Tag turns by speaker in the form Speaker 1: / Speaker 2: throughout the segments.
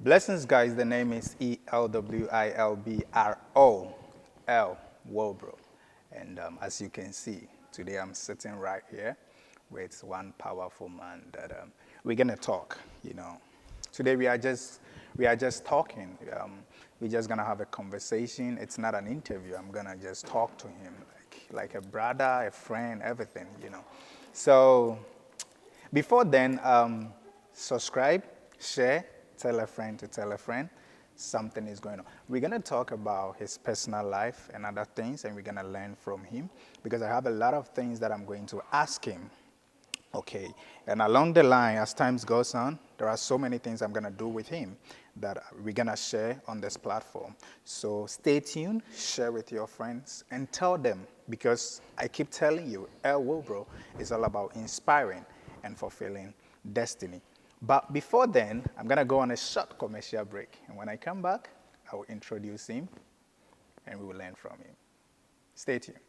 Speaker 1: Blessings, guys. The name is Elwilbro, Wobro. And as you can see, today I'm sitting right here with one powerful man that we're gonna talk. Today we are just talking. We're just gonna have a conversation. It's not an interview. I'm gonna just talk to him like a brother, a friend, everything. So before then, subscribe, share, tell a friend to tell a friend. Something is going on. We're going to talk about his personal life and other things, and we're going to learn from him because I have a lot of things that I'm going to ask him. Okay, and along the line, as time goes on, there are so many things I'm going to do with him that we're going to share on this platform. So stay tuned, share with your friends, and tell them, because I keep telling you, El Wilbro is all about inspiring and fulfilling destiny. But before then, I'm going to go on a short commercial break. And when I come back, I will introduce him, and we will learn from him. Stay tuned.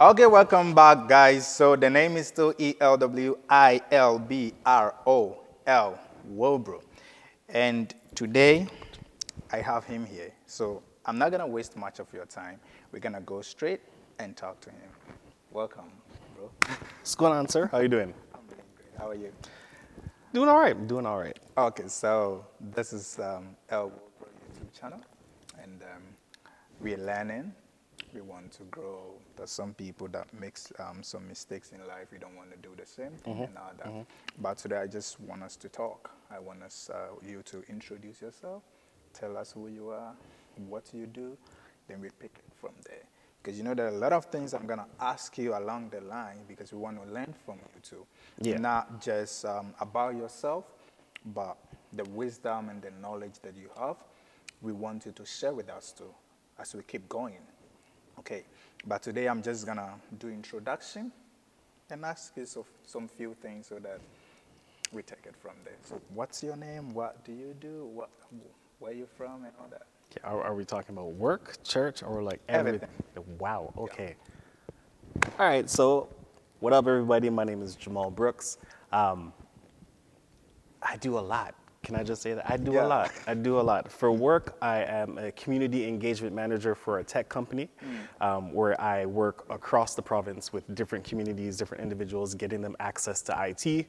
Speaker 1: Okay, welcome back, guys. So the name is still Elwilbro, Wilbro. And today, I have him here. So I'm not going to waste much of your time. We're going to go straight and talk to him. Welcome, bro.
Speaker 2: What's going on, sir? How you doing?
Speaker 1: I'm doing great. How are you?
Speaker 2: Doing all right. Doing all right.
Speaker 1: Okay, so this is El Wilbro YouTube channel. And we're learning. We want to grow. There's some people that make some mistakes in life. We don't want to do the same thing and all that. But today I just want us to talk. I want you to introduce yourself, tell us who you are, what you do, then we pick it from there. Because there are a lot of things I'm going to ask you along the line because we want to learn from you too.
Speaker 2: Yeah.
Speaker 1: Not just about yourself, but the wisdom and the knowledge that you have, we want you to share with us too as we keep going. Okay, but today I'm just gonna do introduction and ask you some few things so that we take it from there. So what's your name? What do you do? Where you from and all that?
Speaker 2: Okay, are we talking about work, church, or like
Speaker 1: Everything.
Speaker 2: Wow, okay. Yeah. All right, so what up, everybody? My name is Jamal Brooks. I do a lot. Can I just say that? I do a lot. I do a lot. For work, I am a community engagement manager for a tech company where I work across the province with different communities, different individuals, getting them access to IT,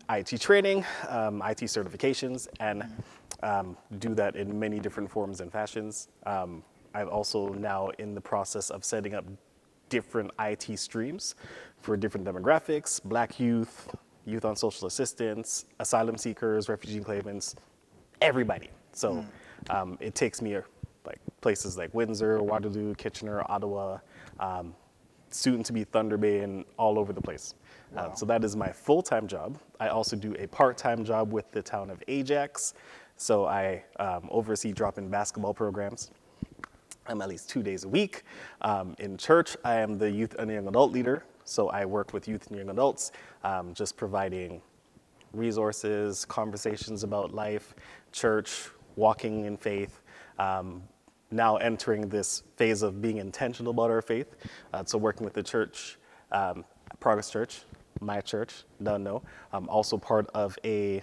Speaker 2: IT training, IT certifications, and do that in many different forms and fashions. I'm also now in the process of setting up different IT streams for different demographics, Black youth, youth on social assistance, asylum seekers, refugee claimants, everybody. So it takes me like places like Windsor, Waterloo, Kitchener, Ottawa, soon to be Thunder Bay, and all over the place.
Speaker 1: Wow.
Speaker 2: So that is my full-time job. I also do a part-time job with the town of Ajax. So I oversee drop-in basketball programs. I'm at least 2 days a week. In church, I am the youth and young adult leader. So I work with youth and young adults, just providing resources, conversations about life, church, walking in faith, now entering this phase of being intentional about our faith. So working with the church, Progress Church, my church, don't know. I'm also part of a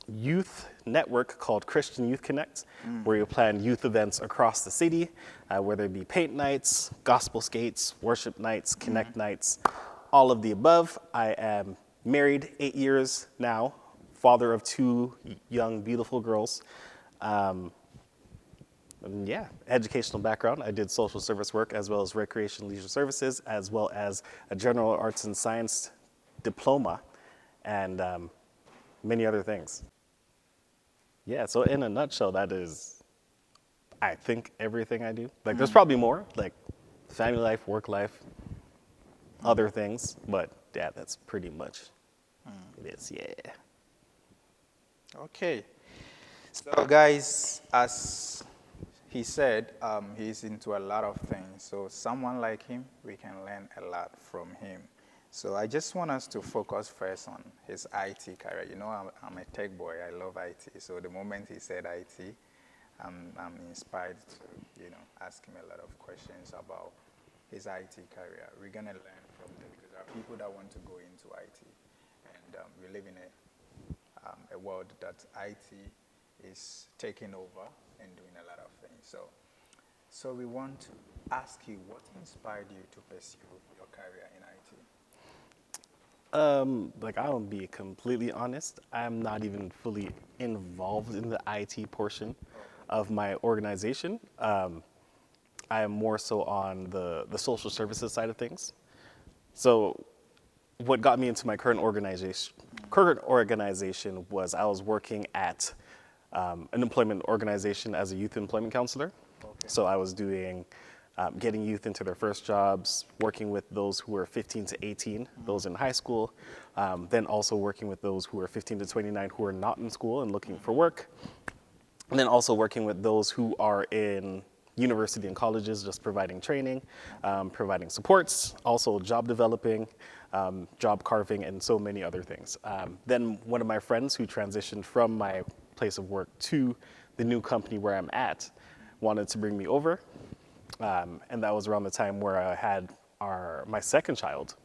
Speaker 2: youth network called Christian Youth Connect, where you plan youth events across the city, whether it be paint nights, gospel skates, worship nights, connect nights, all of the above. I am married 8 years now, father of 2 young, beautiful girls. And yeah, educational background. I did social service work as well as recreation leisure services, as well as a general arts and science diploma, and many other things. Yeah, so in a nutshell, that is, I think, everything I do. Like, there's probably more, like family life, work life, other things, but yeah, that's pretty much it is, yeah.
Speaker 1: Okay. So, guys, as he said, he's into a lot of things. So, someone like him, we can learn a lot from him. So, I just want us to focus first on his IT career. You know, I'm a tech boy. I love IT. So, the moment he said IT, I'm inspired to, ask him a lot of questions about his IT career. We're gonna learn from him because there are people that want to go into IT, and we live in a world that IT is taking over and doing a lot of things. So we want to ask you what inspired you to pursue your career in IT?
Speaker 2: Like I'll be completely honest, I'm not even fully involved in the IT portion of my organization. I am more so on the social services side of things. So what got me into my current organization was I was working at an employment organization as a youth employment counselor.
Speaker 1: Okay.
Speaker 2: So I was doing getting youth into their first jobs, working with those who were 15 to 18, those in high school, then also working with those who are 15 to 29 who are not in school and looking for work, and then also working with those who are in university and colleges, just providing training, providing supports, also job developing, job carving, and so many other things. Then one of my friends who transitioned from my place of work to the new company where I'm at wanted to bring me over. And that was around the time where I had my second child.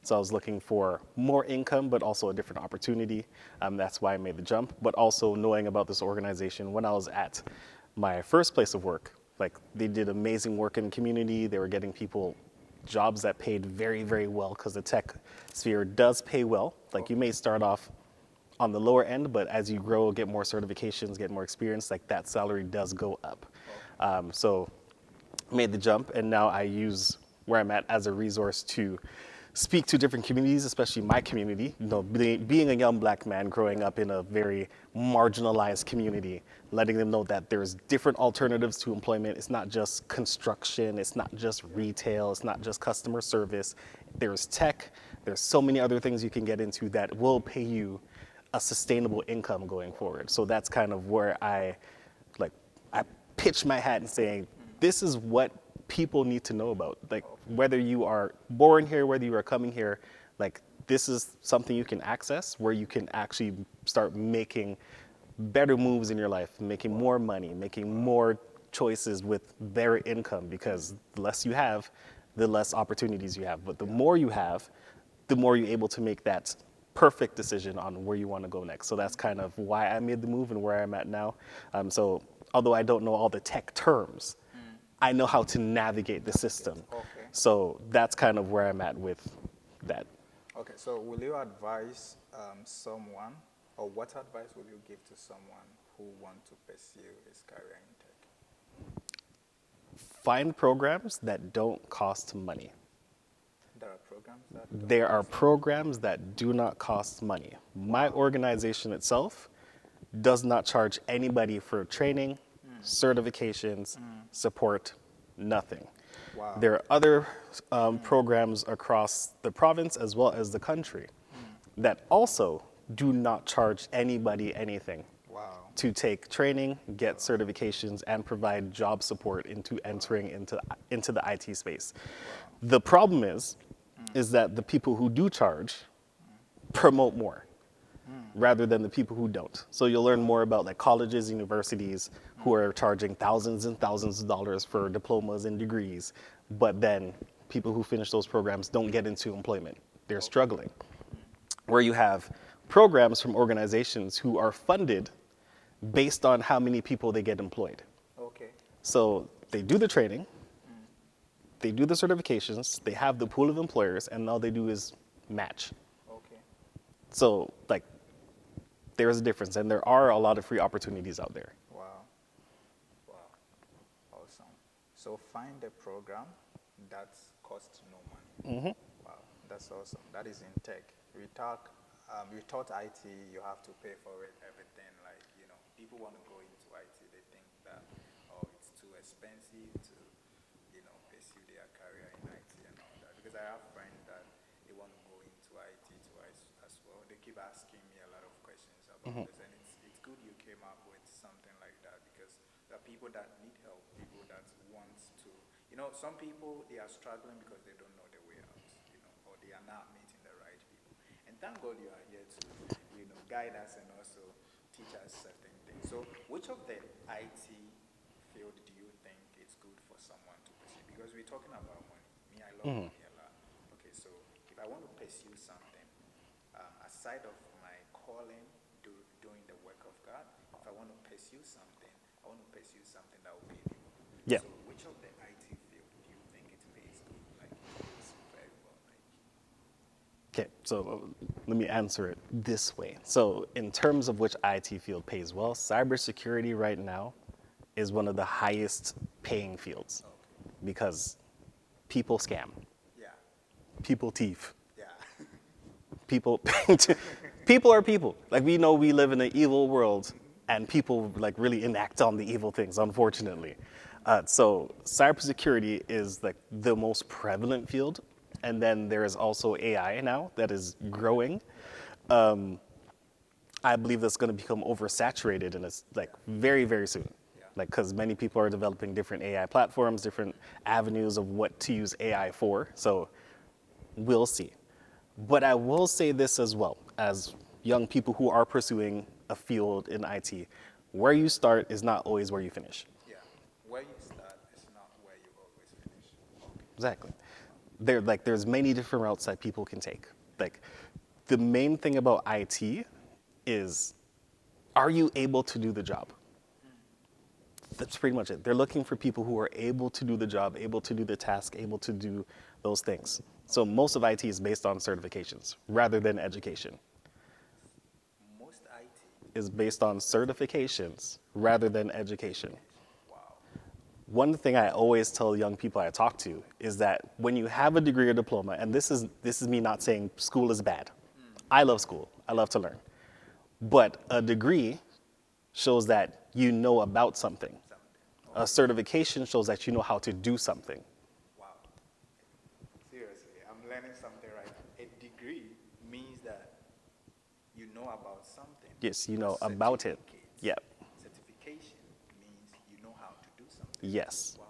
Speaker 2: So I was looking for more income, but also a different opportunity. That's why I made the jump. But also knowing about this organization when I was at my first place of work, like they did amazing work in the community. They were getting people jobs that paid very, very well because the tech sphere does pay well. Like you may start off on the lower end, but as you grow, get more certifications, get more experience, like that salary does go up. So made the jump, and now I use where I'm at as a resource to speak to different communities, especially my community. You know, being a young black man growing up in a very marginalized community, letting them know that there's different alternatives to employment. It's not just construction, it's not just retail, it's not just customer service. There's tech, there's so many other things you can get into that will pay you a sustainable income going forward. So that's kind of where I pitch my hat and saying, this is what people need to know about. Like whether you are born here, whether you are coming here, like this is something you can access where you can actually start making better moves in your life, making more money, making more choices with better income, because the less you have, the less opportunities you have. But the more you have, the more you're able to make that perfect decision on where you want to go next. So that's kind of why I made the move and where I'm at now. So although I don't know all the tech terms, I know how to navigate the system.
Speaker 1: Okay.
Speaker 2: So that's kind of where I'm at with that.
Speaker 1: Okay, so will you advise someone, or what advice will you give to someone who want to pursue his career in tech?
Speaker 2: Find programs that don't cost money.
Speaker 1: There are programs that
Speaker 2: There are programs that do not cost money. My organization itself does not charge anybody for training, certifications, support, nothing.
Speaker 1: Wow.
Speaker 2: There are other programs across the province as well as the country that also do not charge anybody anything
Speaker 1: Wow.
Speaker 2: to take training, get certifications, and provide job support into entering into the IT space. The problem is that the people who do charge promote more rather than the people who don't. So you'll learn more about like colleges, universities who are charging thousands and thousands of dollars for diplomas and degrees, but then people who finish those programs don't get into employment. They're struggling. Where you have programs from organizations who are funded based on how many people they get employed.
Speaker 1: Okay.
Speaker 2: So they do the training, they do the certifications, they have the pool of employers, and all they do is match.
Speaker 1: Okay.
Speaker 2: So like there's a difference, and there are a lot of free opportunities out there.
Speaker 1: Wow. Wow. Awesome. So find a program that costs no money. Wow. That's awesome. That is in tech. We taught IT, you have to pay for it, everything. Like, people want to go into IT. They think that, oh, it's too expensive to, pursue their career in IT and all that. Because I have friends that they want to go into IT too as well. They keep asking me a lot of questions about this, and it's good you came up with something people that need help, people that want to, some people, they are struggling because they don't know the way out, or they are not meeting the right people. And thank God you are here to, guide us and also teach us certain things. So which of the IT field do you think is good for someone to pursue? Because we're talking about money. Me, I love money a lot. Okay, so if I want to pursue something, aside of my calling, doing the work of God, if I want to pursue something, I want to pursue something that will pay me well.
Speaker 2: Yeah.
Speaker 1: So which of the IT field do you think it pays good? Like it pays very well?
Speaker 2: Okay, so let me answer it this way. So in terms of which IT field pays well, cybersecurity right now is one of the highest paying fields because people scam,
Speaker 1: Yeah,
Speaker 2: people thief,
Speaker 1: yeah,
Speaker 2: people people are people. Like we know we live in an evil world and people like really enact on the evil things, unfortunately. So cybersecurity is like the most prevalent field. And then there is also AI now that is growing. I believe that's going to become oversaturated and it's like very, very soon. Like, because many people are developing different AI platforms, different avenues of what to use AI for. So we'll see. But I will say this as well, as young people who are pursuing a field in IT, where you start is not always where you finish.
Speaker 1: yeah. Where you start is not where you always finish. Okay.
Speaker 2: Exactly. There's many different routes that people can take. Like, the main thing about IT is, are you able to do the job? That's pretty much it. They're looking for people who are able to do the job, able to do the task, able to do those things. So most of IT is based on certifications rather than education.
Speaker 1: Most IT
Speaker 2: Is based on certifications rather than education.
Speaker 1: Wow.
Speaker 2: One thing I always tell young people I talk to is that when you have a degree or diploma, and this is me not saying school is bad. I love school. I love to learn. But a degree shows that you know about something. A certification shows that you know how to do something.
Speaker 1: Wow. Seriously, I'm learning something right now. A degree means that you know about something.
Speaker 2: Yes, you
Speaker 1: A
Speaker 2: know about it.
Speaker 1: certificate,
Speaker 2: Yeah.
Speaker 1: Certification means you know how to do something.
Speaker 2: Yes.
Speaker 1: Wow.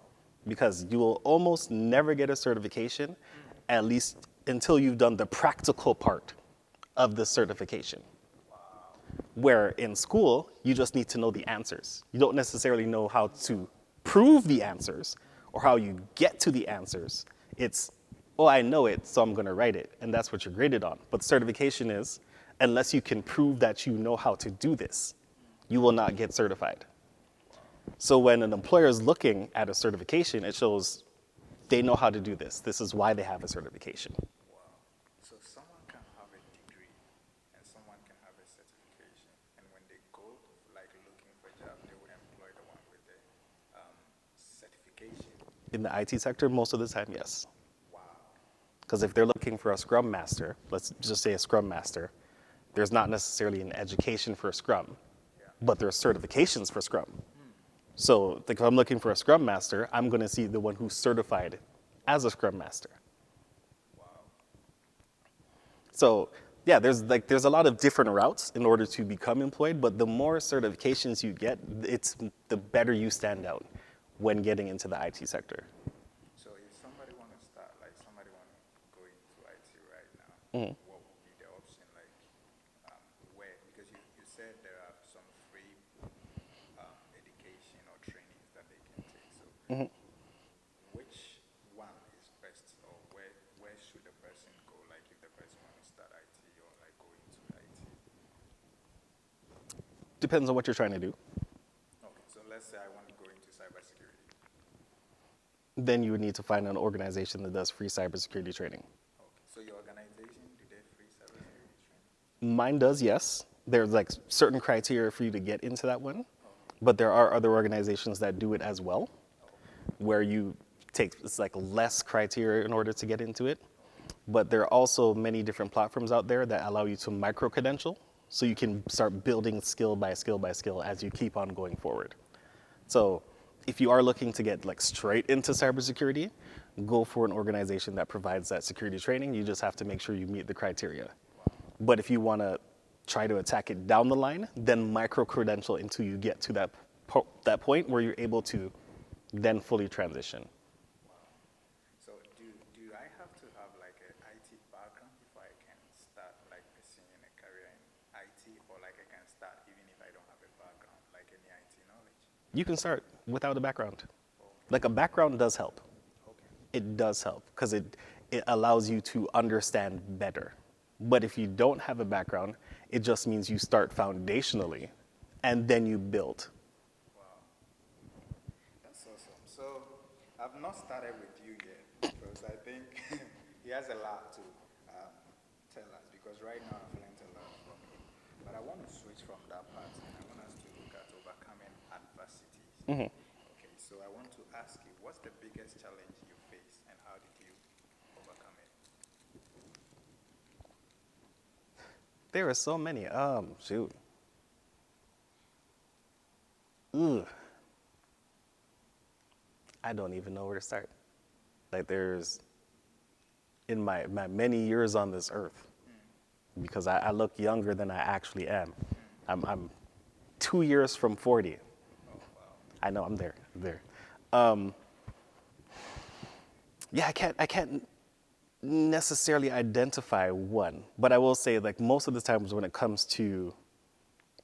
Speaker 2: Because you will almost never get a certification, at least until you've done the practical part of the certification. Where in school, you just need to know the answers. You don't necessarily know how to prove the answers or how you get to the answers. It's, oh, I know it, so I'm going to write it. And that's what you're graded on. But certification is, unless you can prove that you know how to do this, you will not get certified. So when an employer is looking at a certification, it shows they know how to do this. This is why they have a certification.
Speaker 1: Wow. So someone can have a degree and someone can have a certification. And when they go, like looking for a job, they will employ the one with the certification.
Speaker 2: In the IT sector, most of the time, yes.
Speaker 1: Wow.
Speaker 2: Because if they're looking for a Scrum Master, let's just say a Scrum Master, there's not necessarily an education for Scrum, but there are certifications for Scrum. So like, if I'm looking for a Scrum Master, I'm going to see the one who's certified as a Scrum Master.
Speaker 1: Wow.
Speaker 2: So yeah, there's a lot of different routes in order to become employed, but the more certifications you get, it's the better you stand out when getting into the IT sector.
Speaker 1: So if somebody want to start, like somebody want to go into IT right now, what would be the option? Like where? Because you said there are some free education or trainings that they can take. So which one is best, or where should the person go? Like if the person want to start IT or like go into IT.
Speaker 2: Depends on what you're trying to do.
Speaker 1: Okay, so let's say I want to go into cybersecurity.
Speaker 2: Then you would need to find an organization that does free cybersecurity training.
Speaker 1: Okay, so your organization, do they free cybersecurity training?
Speaker 2: Mine does, yes. There's like certain criteria for you to get into that one, but there are other organizations that do it as well, where you take, it's like less criteria in order to get into it. But there are also many different platforms out there that allow you to micro-credential, so you can start building skill by skill by skill as you keep on going forward. So if you are looking to get like straight into cybersecurity, go for an organization that provides that security training. You just have to make sure you meet the criteria. But if you want to try to attack it down the line, then micro-credential until you get to that that point where you're able to then fully transition.
Speaker 1: So do I have to have like an IT background before I can start like pursuing a career in IT, or like I can start even if I don't have a background, like any IT knowledge?
Speaker 2: You can start without a background.
Speaker 1: Okay.
Speaker 2: Like a background does help.
Speaker 1: Okay.
Speaker 2: It does help because it allows you to understand better. But if you don't have a background, it just means you start foundationally and then you build.
Speaker 1: Wow. That's awesome. So I've not started with you yet because I think he has a lot to tell us, because right now I've learned a lot from him. But I want to switch from that part and I want us to look at overcoming adversities. Okay, so I want to ask you, what's the biggest challenge you face and how did you overcome it?
Speaker 2: There are so many. Shoot. Ugh. I don't even know where to start. Like there's, in my many years on this earth, because I look younger than I actually am. I'm 2 years from 40.
Speaker 1: Oh, wow.
Speaker 2: I know I'm there. Yeah, I can't necessarily identify one, but I will say like most of the times when it comes to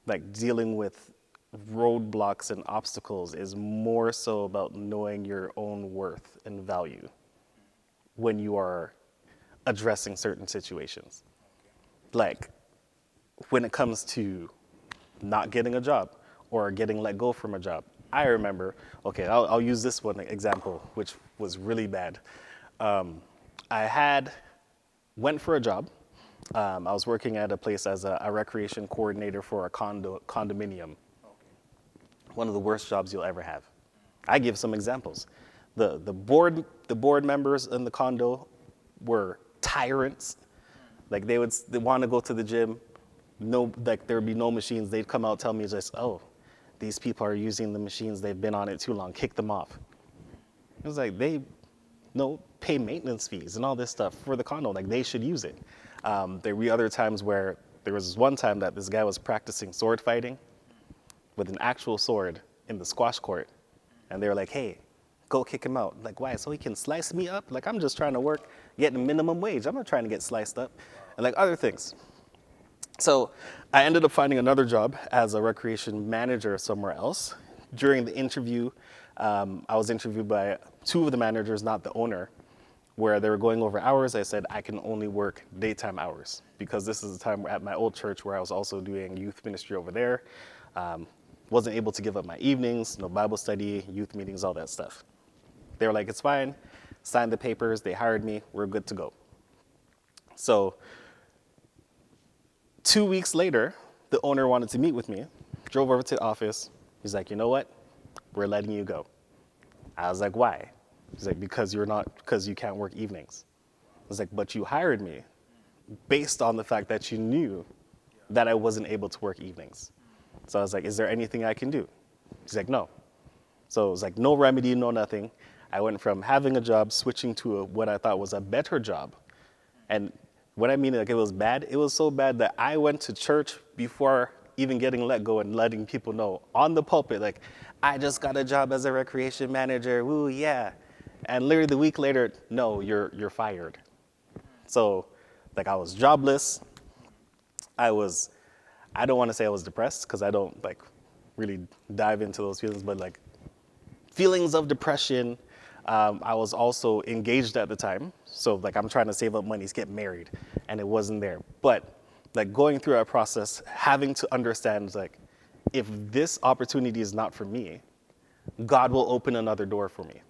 Speaker 2: like dealing with roadblocks and obstacles is more so about knowing your own worth and value when you are addressing certain situations. Like when it comes to not getting a job or getting let go from a job. I remember, okay, I'll use this one example, which was really bad. I went for a job. I was working at a place as a recreation coordinator for a condominium.
Speaker 1: Okay.
Speaker 2: One of the worst jobs you'll ever have. I give some examples. The board members in the condo were tyrants. Like they want to go to the gym, no, like there would be no machines. They'd come out, tell me just, oh, these people are using the machines. They've been on it too long. Kick them off. It was like they pay maintenance fees and all this stuff for the condo. Like they should use it. There were other times where there was one time that this guy was practicing sword fighting with an actual sword in the squash court, and they were like, hey, go kick him out. Like, why? So he can slice me up? Like, I'm just trying to work, getting minimum wage. I'm not trying to get sliced up. And like other things. So I ended up finding another job as a recreation manager somewhere else. During the interview, I was interviewed by two of the managers, not the owner, where they were going over hours. I said, I can only work daytime hours because this is the time at my old church where I was also doing youth ministry over there. Wasn't able to give up my evenings, no Bible study, youth meetings, all that stuff. They were like, it's fine. Signed the papers. They hired me. We're good to go. So 2 weeks later, the owner wanted to meet with me, drove over to the office. He's like, you know what? We're letting you go. I was like, why? He's like, because you can't work evenings. I was like, but you hired me based on the fact that you knew that I wasn't able to work evenings. So I was like, is there anything I can do? He's like, no. So it was like, no remedy, no nothing. I went from having a job, switching to what I thought was a better job. And what I mean, like it was bad, it was so bad that I went to church before even getting let go and letting people know on the pulpit, like, I just got a job as a recreation manager, woo, yeah. And literally the week later, no, you're fired. So like I was jobless. I don't want to say I was depressed because I don't like really dive into those feelings, but like feelings of depression. I was also engaged at the time. So like I'm trying to save up money to get married and it wasn't there. But like going through that process, having to understand like if this opportunity is not for me, God will open another door for me.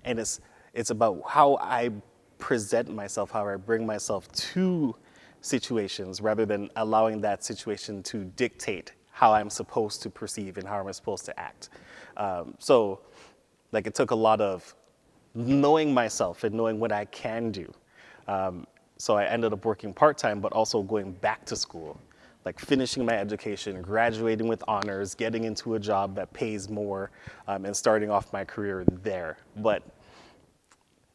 Speaker 2: And it's about how I present myself, how I bring myself to situations rather than allowing that situation to dictate how I'm supposed to perceive and how I'm supposed to act. So like it took a lot of knowing myself and knowing what I can do. So I ended up working part-time, but also going back to school, like finishing my education, graduating with honors, getting into a job that pays more, and starting off my career there. But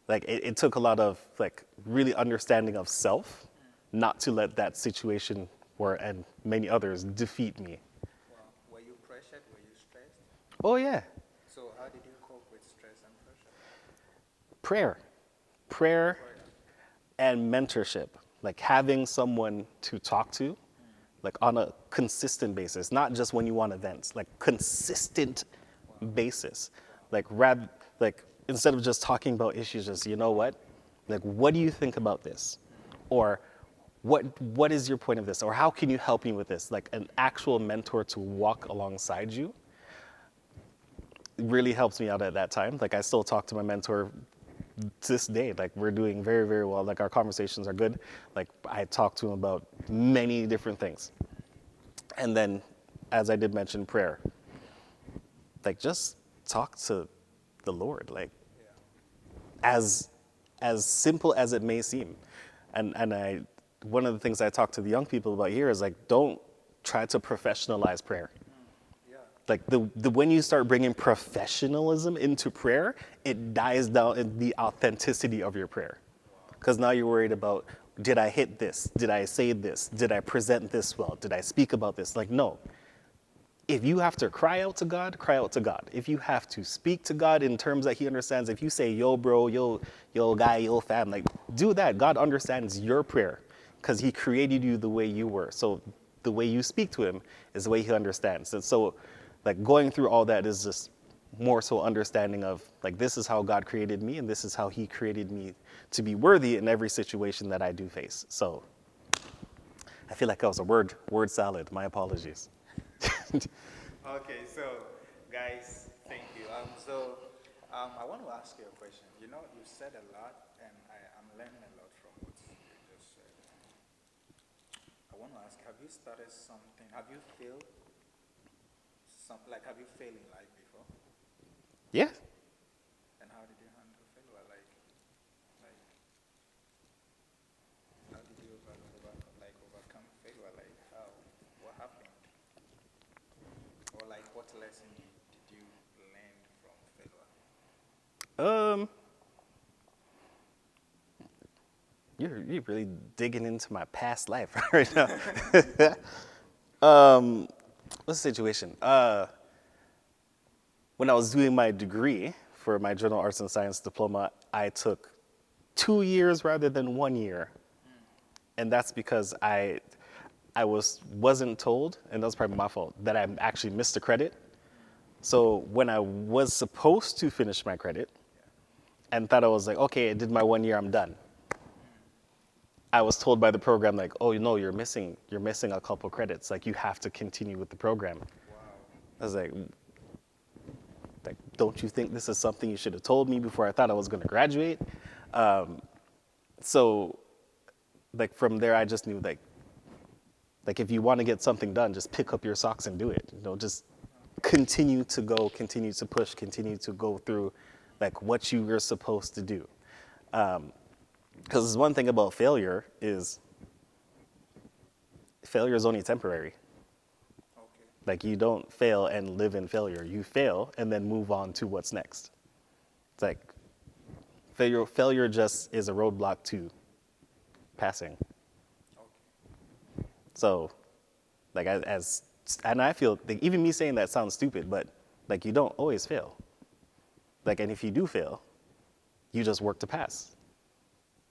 Speaker 2: like it took a lot of like really understanding of self, not to let that situation and many others defeat me.
Speaker 1: Well, were you pressured? Were you stressed?
Speaker 2: Oh yeah,
Speaker 1: So how did you cope with stress and pressure?
Speaker 2: prayer, prayer,
Speaker 1: Prayer.
Speaker 2: and mentorship. Like having someone to talk to, like on a consistent basis, not just when you want events, like consistent basis. Like like instead of just talking about issues, just you know what, like what do you think about this, or what is your point of this, or how can you help me with this? Like an actual mentor to walk alongside you really helps me out at that time. Like I still talk to my mentor to this day. Like we're doing very, very well. Like our conversations are good. Like I talk to him about many different things. And then, as I did mention, prayer.
Speaker 1: Yeah.
Speaker 2: Like just talk to the Lord. Like
Speaker 1: Yeah.
Speaker 2: as as simple as it may seem. And I one of the things I talk to the young people about here is like don't try to professionalize prayer.
Speaker 1: Yeah.
Speaker 2: Like the when you start bringing professionalism into prayer, it dies down in the authenticity of your prayer. Because now you're worried about, did I hit this? Did I say this? Did I present this well? Did I speak about this? Like, no. If you have to cry out to God, cry out to God. If you have to speak to God in terms that He understands, if you say, yo, bro, yo, guy, yo, fam, like, do that. God understands your prayer because He created you the way you were. So the way you speak to Him is the way He understands. And so, like, going through all that is just more so understanding of, like, this is how God created me and this is how He created me to be worthy in every situation that I do face. So I feel like that was a word salad. My apologies.
Speaker 1: Okay, so guys, thank you. I want to ask you a question. You know, you said a lot, and I'm learning a lot from what you just said. I want to ask, have you started something? Have you failed? Have you failed in life before?
Speaker 2: Yeah.
Speaker 1: And how did you handle failure? Like, how did you overcome failure? Like, how? What happened? Or like, what lesson did you learn from failure?
Speaker 2: Um, you're really digging into my past life right now. What's the situation? When I was doing my degree for my general arts and science diploma, I took 2 years rather than 1 year, and that's because I wasn't told, and that was probably my fault, that I actually missed a credit. So when I was supposed to finish my credit, and thought I was like, okay, I did my 1 year, I'm done. I was told by the program like, oh no, you're missing a couple credits. Like you have to continue with the program.
Speaker 1: Wow.
Speaker 2: I was like, don't you think this is something you should have told me before I thought I was going to graduate? So, like from there, I just knew like if you want to get something done, just pick up your socks and do it. You know, just continue to go, continue to push, continue to go through, like what you were supposed to do. Because one thing about failure is only temporary.
Speaker 1: Okay.
Speaker 2: Like you don't fail and live in failure. You fail and then move on to what's next. It's like failure just is a roadblock to passing.
Speaker 1: Okay.
Speaker 2: So, like and I feel like even me saying that sounds stupid, but like you don't always fail. Like, and if you do fail, you just work to pass.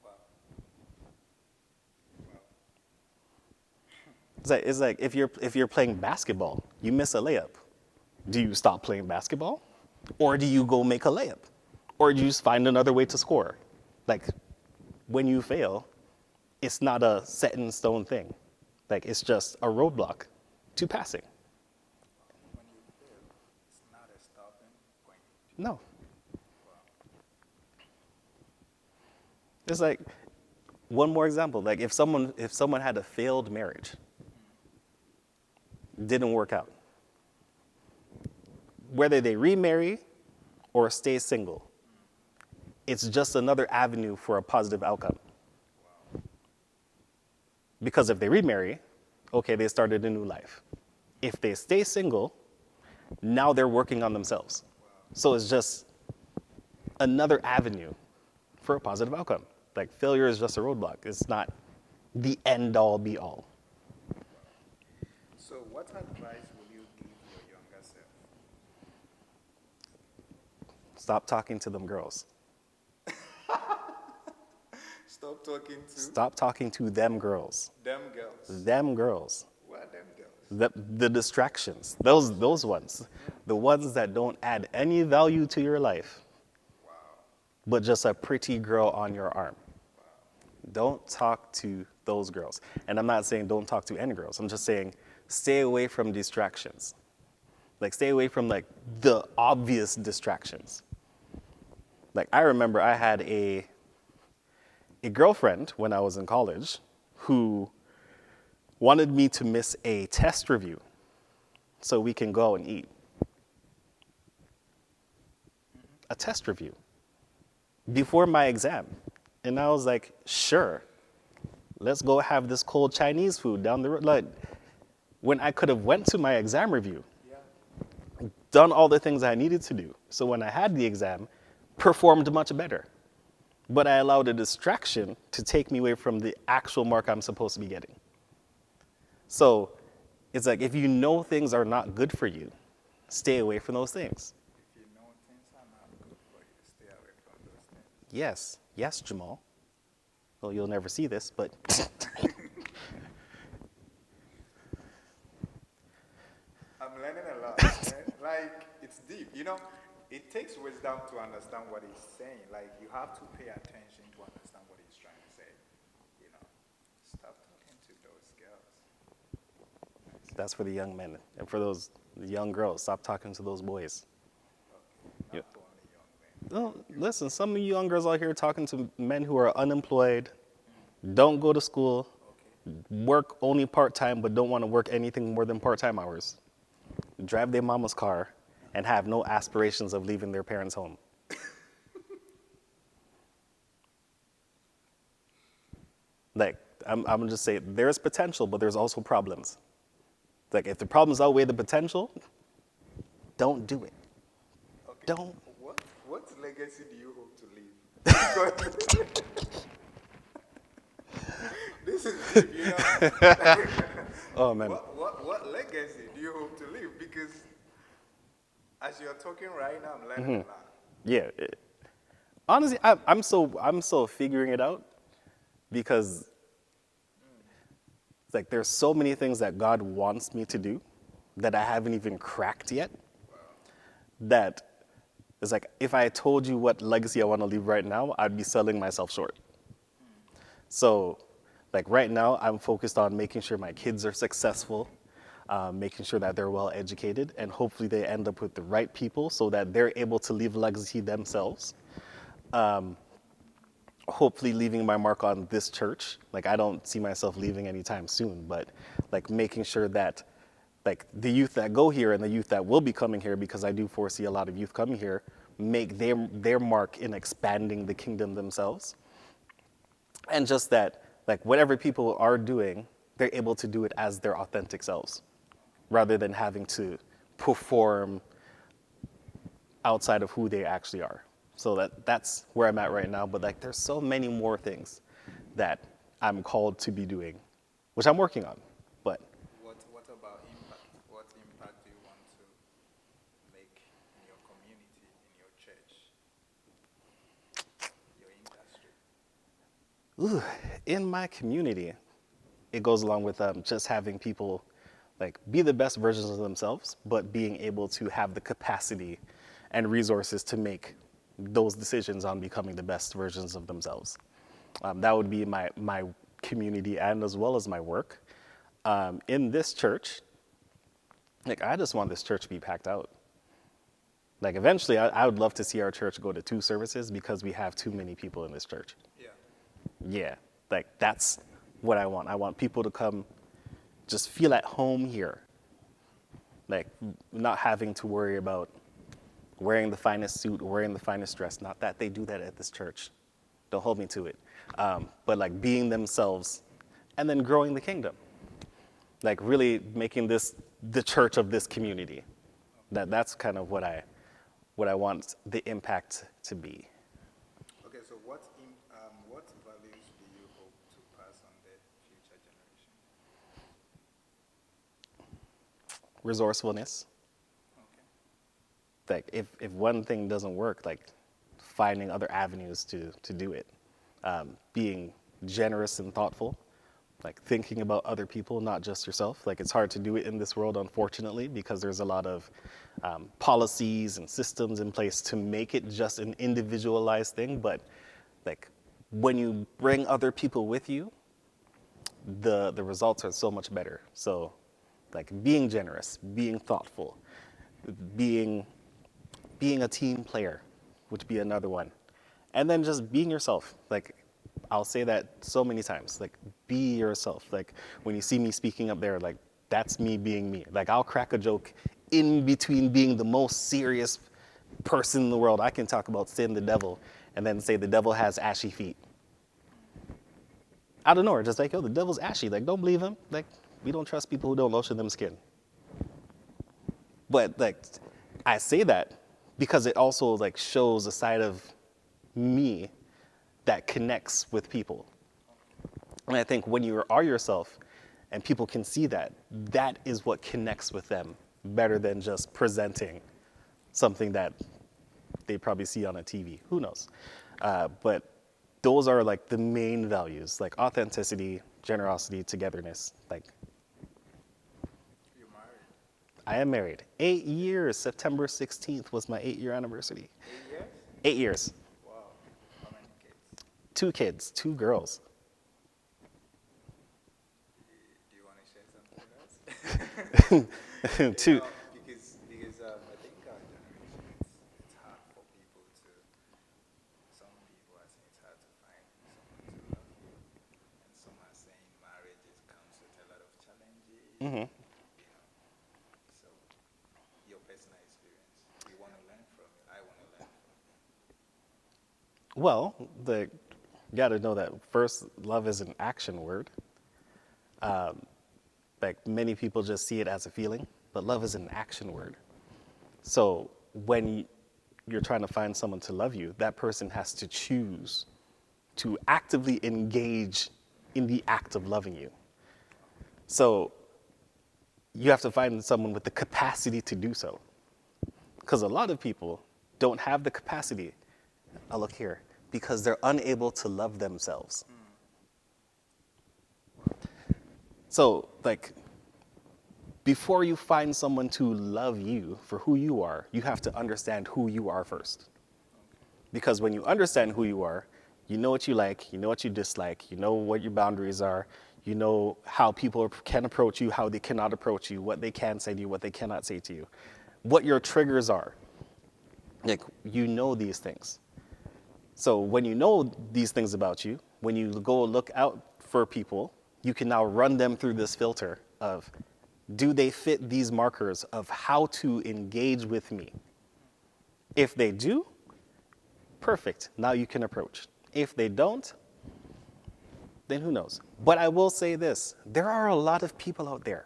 Speaker 1: Wow. Wow.
Speaker 2: It's like if you're playing basketball, you miss a layup. Do you stop playing basketball, or do you go make a layup, or do you just find another way to score? Like, when you fail, it's not a set in stone thing. Like it's just a roadblock to passing.
Speaker 1: When you fail, it's not a stopping point.
Speaker 2: No,
Speaker 1: Wow.
Speaker 2: it's like one more example. Like if someone had a failed marriage, didn't work out, whether they remarry or stay single, it's just another avenue for a positive outcome. Because if they remarry, okay, they started a new life. If they stay single, now they're working on themselves. So it's just another avenue for a positive outcome. Like failure is just a roadblock. It's not the end all be all.
Speaker 1: So, what advice will you give your younger self?
Speaker 2: Stop talking to them girls.
Speaker 1: Stop talking to
Speaker 2: Stop talking to them girls.
Speaker 1: them girls.
Speaker 2: Them girls.
Speaker 1: What are them girls?
Speaker 2: The distractions. Those ones. The ones that don't add any value to your life, but just a pretty girl on your arm. Don't talk to those girls. And I'm not saying don't talk to any girls. I'm just saying stay away from distractions. Like stay away from like the obvious distractions. Like I remember I had a girlfriend when I was in college who wanted me to miss a test review so we can go and eat. A test review before my exam. And I was like, sure, let's go have this cold Chinese food down the road. Like, when I could have went to my exam review, done all the things I needed to do. So when I had the exam, performed much better. But I allowed a distraction to take me away from the actual mark I'm supposed to be getting. So it's like, if you know things are not good for you, stay away from those things.
Speaker 1: If you know things are not good for you, stay away from those things.
Speaker 2: Yes, yes, Jamal. Well, you'll never see this, but
Speaker 1: I'm learning a lot. Man. Like, it's deep. You know, it takes wisdom to understand what he's saying. Like, you have to pay attention to understand what he's trying to say. You know, stop talking to those girls.
Speaker 2: that's for the young men. And for those young girls, stop talking to those boys.
Speaker 1: Okay, not
Speaker 2: Yeah.
Speaker 1: for only young men.
Speaker 2: Well, listen, some of you young girls out here talking to men who are unemployed, don't go to school, work only part-time, but don't want to work anything more than part-time hours, drive their mama's car, and have no aspirations of leaving their parents' home. Like, I'm gonna just say, there's potential, but there's also problems. Like, if the problems outweigh the potential, don't do it.
Speaker 1: Okay.
Speaker 2: Don't.
Speaker 1: What legacy do you hope to leave? Because this is deep, you know.
Speaker 2: Oh, man.
Speaker 1: What legacy do you hope to leave? Because as you're talking right now, I'm learning a lot.
Speaker 2: Yeah. Honestly, I'm so figuring it out because it's like there's so many things that God wants me to do that I haven't even cracked yet. That it's like if I told you what legacy I want to leave right now, I'd be selling myself short. So, like right now, I'm focused on making sure my kids are successful, making sure that they're well educated, and hopefully they end up with the right people so that they're able to leave legacy themselves. Hopefully leaving my mark on this church. Like I don't see myself leaving anytime soon, but like making sure that like the youth that go here and the youth that will be coming here, because I do foresee a lot of youth coming here, make their mark in expanding the kingdom themselves. And just that, like whatever people are doing, they're able to do it as their authentic selves, rather than having to perform outside of who they actually are. So that's where I'm at right now. But like, there's so many more things that I'm called to be doing, which I'm working on. But
Speaker 1: What about impact? What impact do you want to make in your community, in your church, your industry?
Speaker 2: in my community, it goes along with just having people like be the best versions of themselves, but being able to have the capacity and resources to make those decisions on becoming the best versions of themselves. That would be my community and as well as my work. In this church, like I just want this church to be packed out. Like eventually, I would love to see our church go to 2 services because we have too many people in this church.
Speaker 1: Yeah.
Speaker 2: Yeah, like that's what I want. I want people to come just feel at home here. Like not having to worry about wearing the finest suit or wearing the finest dress. Not that they do that at this church. Don't hold me to it. But like being themselves and then growing the kingdom. Like really making this the church of this community. That's kind of what I want the impact to be.
Speaker 1: Okay, so what values do you hope to pass on the future generation?
Speaker 2: Resourcefulness,
Speaker 1: Okay.
Speaker 2: like if one thing doesn't work, like finding other avenues to do it. Being generous and thoughtful, like thinking about other people, not just yourself. Like it's hard to do it in this world, unfortunately, because there's a lot of policies and systems in place to make it just an individualized thing. But like when you bring other people with you, the results are so much better. So like being generous, being thoughtful, being a team player would be another one. And then just being yourself. Like I'll say that so many times. Like be yourself. Like when you see me speaking up there, like that's me being me. Like I'll crack a joke in between being the most serious person in the world. I can talk about sin, the devil, and then say the devil has ashy feet. Out of nowhere, just like, yo, the devil's ashy. Like, don't believe him. Like, we don't trust people who don't lotion them skin. But like, I say that because it also like shows a side of me that connects with people. And I think when you are yourself and people can see that, that is what connects with them better than just presenting something that they probably see on a TV. Who knows? But those are like the main values, like authenticity, generosity, togetherness. Like,
Speaker 1: You're married.
Speaker 2: I am married. 8 years. September 16th was my 8-year anniversary.
Speaker 1: 8 years?
Speaker 2: 8 years.
Speaker 1: Wow. How many kids?
Speaker 2: 2 kids, 2 girls.
Speaker 1: Do you want to share something with us?
Speaker 2: 2.
Speaker 1: Because I think our generation, it's hard for people to, some people are saying it's hard to find someone to love you. And some are saying marriage comes with a lot of challenges.
Speaker 2: Mm-hmm.
Speaker 1: You know, so your personal experience, we want to learn from you. I want to learn from you.
Speaker 2: Well, you got to know that first, love is an action word. Like many people just see it as a feeling, but love is an action word. So when you're trying to find someone to love you, that person has to choose to actively engage in the act of loving you. So you have to find someone with the capacity to do so. Because a lot of people don't have the capacity, I'll look here, because they're unable to love themselves. So, like, before you find someone to love you for who you are, you have to understand who you are first. Because when you understand who you are, you know what you like, you know what you dislike, you know what your boundaries are, you know how people can approach you, how they cannot approach you, what they can say to you, what they cannot say to you, what your triggers are. Like, you know these things. So when you know these things about you, when you go look out for people, you can now run them through this filter of, do they fit these markers of how to engage with me? If they do, perfect. Now you can approach. If they don't, then who knows? But I will say this, there are a lot of people out there.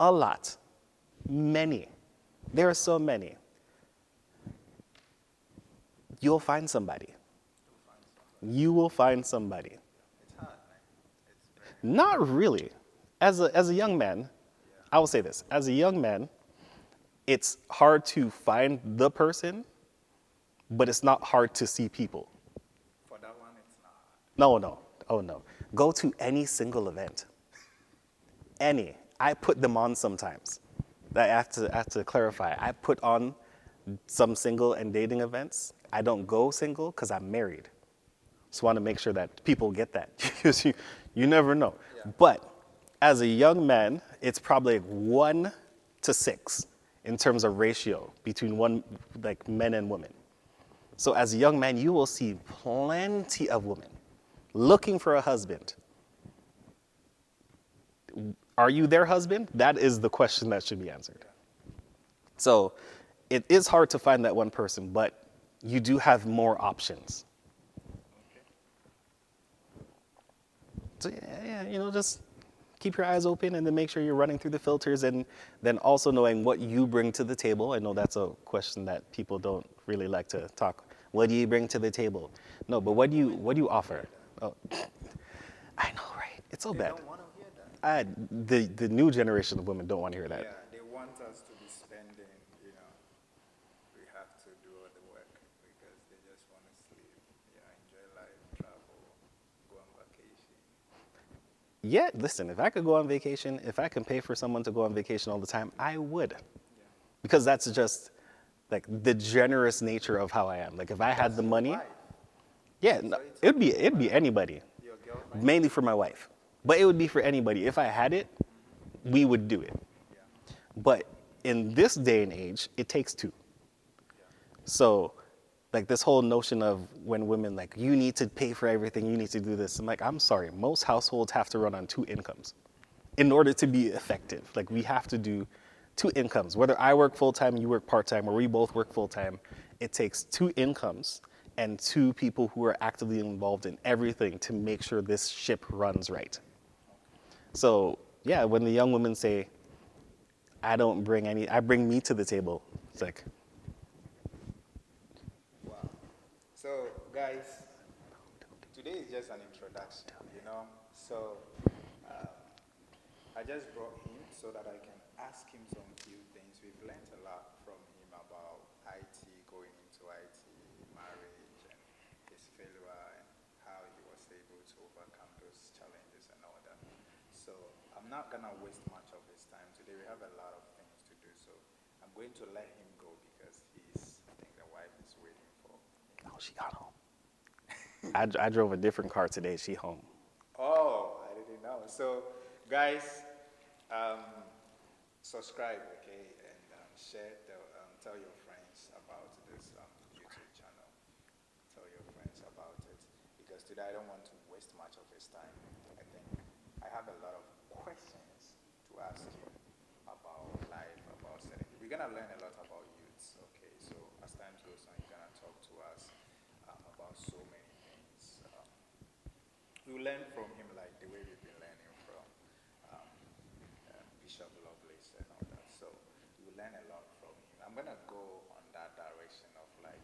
Speaker 2: A lot. Many. There are so many. You'll find somebody. You will find somebody.
Speaker 1: It's hard, man. It's very
Speaker 2: Not really. As a young man, I will say this. As a young man, it's hard to find the person, but it's not hard to see people.
Speaker 1: for that one, it's not hard.
Speaker 2: No. Oh, no. Go to any single event. Any. I put them on sometimes. I have to clarify. I put on some single and dating events. I don't go single because I'm married. Just want to make sure that people get that. Because you never know.
Speaker 1: Yeah.
Speaker 2: But as a young man, it's probably 1 to 6 in terms of ratio between men and women. So as a young man, you will see plenty of women looking for a husband. Are you their husband? That is the question that should be answered. So it is hard to find that one person, but you do have more options. So yeah, just keep your eyes open and then make sure you're running through the filters, and then also knowing what you bring to the table. I know that's a question that people don't really like to talk. What do you bring to the table? No, but what do you offer? Oh, I know, right? It's so
Speaker 1: They
Speaker 2: bad.
Speaker 1: don't want to hear that.
Speaker 2: The new generation of women don't want to hear that.
Speaker 1: Yeah, they want us to be spending, we have to do all the work because they just want to sleep, enjoy life, travel, go on vacation.
Speaker 2: Yeah, listen, if I could go on vacation, if I can pay for someone to go on vacation all the time, I would.
Speaker 1: Yeah.
Speaker 2: Because that's just like the generous nature of how I am. Like if I had
Speaker 1: That's
Speaker 2: the
Speaker 1: your
Speaker 2: money,
Speaker 1: wife.
Speaker 2: yeah,
Speaker 1: So
Speaker 2: no,
Speaker 1: it's
Speaker 2: it'd be anybody.
Speaker 1: your girlfriend?
Speaker 2: Mainly for my wife. But it would be for anybody. If I had it, we would do it.
Speaker 1: Yeah.
Speaker 2: But in this day and age, it takes two.
Speaker 1: Yeah.
Speaker 2: So, like this whole notion of when women like, you need to pay for everything, you need to do this. I'm like, I'm sorry, most households have to run on two incomes in order to be effective. Like we have to do two incomes. Whether I work full time and you work part time, or we both work full time, it takes two incomes and two people who are actively involved in everything to make sure this ship runs right. So yeah, when the young women say, I don't bring any, I bring me to the table, it's like,
Speaker 1: Wow. So, guys, today is just an introduction, So, um, I just brought him so that I can ask him some few things. We've learned a lot from him about IT, going into IT, marriage, and his failure, and how he was able to overcome those challenges and all that. So, I'm not going to waste much of his time today. We have a lot of things to do, so I'm going to let him go because I think the wife is waiting for him.
Speaker 2: oh, she got home. I drove a different car today, she home.
Speaker 1: Oh, I didn't know. So, guys, um, subscribe, okay, and share. Tell your friends about this YouTube channel. Tell your friends about it because today I don't want to waste much of his time. I think I have a lot of questions to ask you about life, about setting. We're gonna learn a lot about youths, okay? So as time goes on, you're gonna talk to us about so many things. We learn from him like the way we've been learning from um, Bishop Lovelace and all that. So we will learn a lot from him. I'm gonna go on that direction of like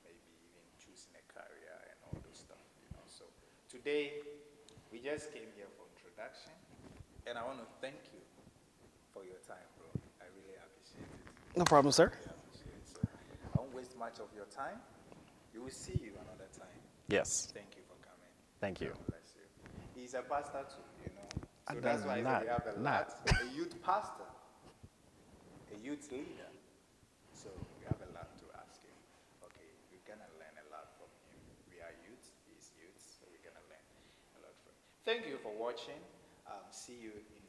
Speaker 1: maybe even choosing a career and all those stuff. So today we just came here for introduction, and I want to thank you for your time, bro. I really appreciate it.
Speaker 2: No problem, sir.
Speaker 1: I really appreciate it. So I won't waste much of your time. We will see you another time.
Speaker 2: Yes,
Speaker 1: Thank you for coming.
Speaker 2: thank you.
Speaker 1: God bless you. He's a pastor too. So
Speaker 2: I'm
Speaker 1: that's why I said we have a
Speaker 2: not.
Speaker 1: lot. A youth pastor, a youth leader. So we have a lot to ask him. Okay, we're gonna learn a lot from him. We are youth, he's youth, so we're gonna learn a lot from him. Thank you for watching. See you in